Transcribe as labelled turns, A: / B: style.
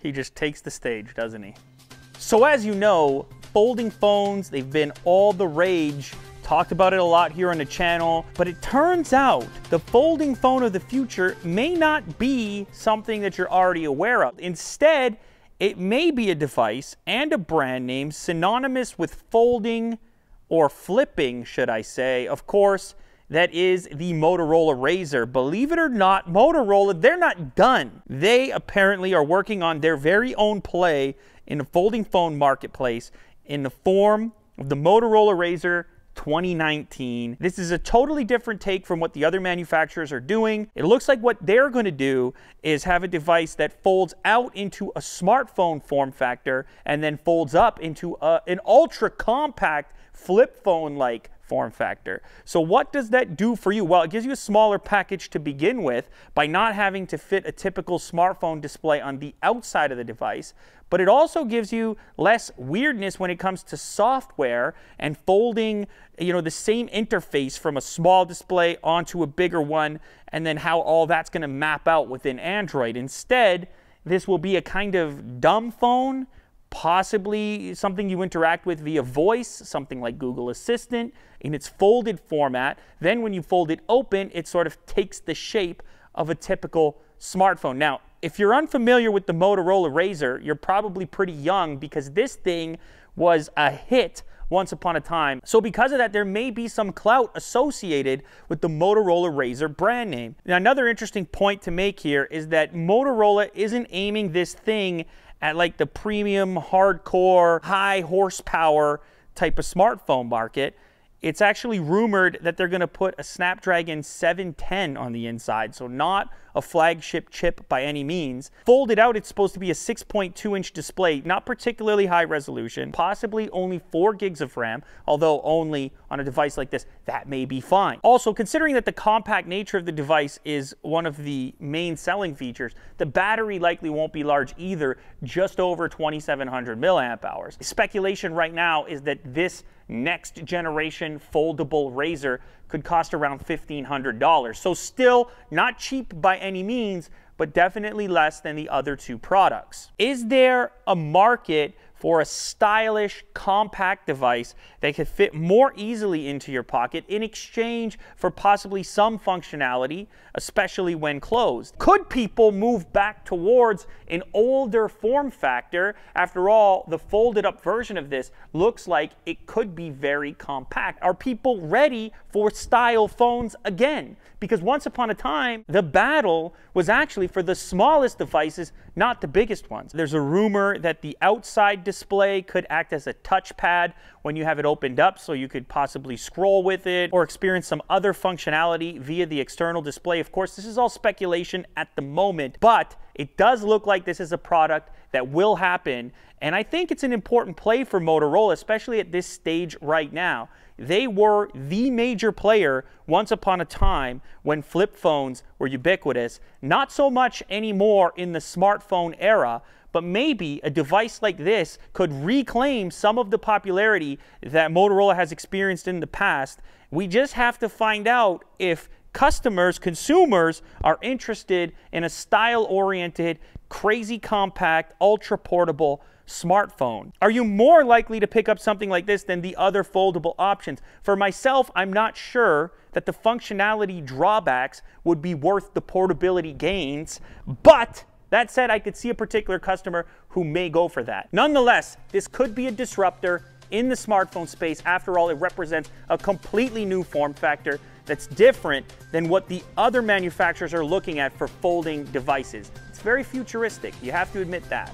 A: He just takes the stage, doesn't he? So as you know, folding phones, they've been all the rage. Talked about it a lot here on the channel, but it turns out the folding phone of the future may not be something that you're already aware of. Instead, it may be a device and a brand name synonymous with folding or flipping, should I say. Of course, that is the Motorola Razr. Believe it or not, Motorola, they're not done. They apparently are working on their very own play in the folding phone marketplace in the form of the Motorola Razr 2019. This is a totally different take from what the other manufacturers are doing. It looks like what they're going to do is have a device that folds out into a smartphone form factor and then folds up into an ultra compact flip phone-like form factor. So what does that do for you? Well, it gives you a smaller package to begin with by not having to fit a typical smartphone display on the outside of the device, but it also gives you less weirdness when it comes to software and folding, the same interface from a small display onto a bigger one, and then how all that's going to map out within Android. Instead, this will be a kind of dumb phone, possibly something you interact with via voice, something like Google Assistant, in its folded format. Then when you fold it open, it sort of takes the shape of a typical smartphone. Now, if you're unfamiliar with the Motorola Razr, you're probably pretty young because this thing was a hit once upon a time. So because of that, there may be some clout associated with the Motorola Razr brand name. Now, another interesting point to make here is that Motorola isn't aiming this thing at like the premium, hardcore, high horsepower type of smartphone market. It's actually rumored that they're going to put a Snapdragon 710 on the inside, so not a flagship chip by any means. Folded out, it's supposed to be a 6.2-inch display, not particularly high resolution, possibly only 4 gigs of RAM, although only on a device like this, that may be fine. Also, considering that the compact nature of the device is one of the main selling features, the battery likely won't be large either, just over 2,700 milliamp hours. Speculation right now is that this next generation foldable Razr could cost around $1,500. So still not cheap by any means, but definitely less than the other two products. Is there a market for a stylish, compact device that could fit more easily into your pocket in exchange for possibly some functionality, especially when closed? Could people move back towards an older form factor? After all, the folded up version of this looks like it could be very compact. Are people ready for style phones again? Because once upon a time, the battle was actually for the smallest devices, not the biggest ones. There's a rumor that the outside display could act as a touchpad when you have it opened up, so you could possibly scroll with it or experience some other functionality via the external display. Of course, this is all speculation at the moment, but it does look like this is a product that will happen, and I think it's an important play for Motorola, especially at this stage right now. They were the major player once upon a time when flip phones were ubiquitous. Not so much anymore in the smartphone era, but maybe a device like this could reclaim some of the popularity that Motorola has experienced in the past. We just have to find out if customers, consumers, are interested in a style-oriented, crazy compact, ultra-portable smartphone. Are you more likely to pick up something like this than the other foldable options? For myself, I'm not sure that the functionality drawbacks would be worth the portability gains, but that said, I could see a particular customer who may go for that. Nonetheless, this could be a disruptor in the smartphone space. After all, it represents a completely new form factor that's different than what the other manufacturers are looking at for folding devices. It's very futuristic, you have to admit that.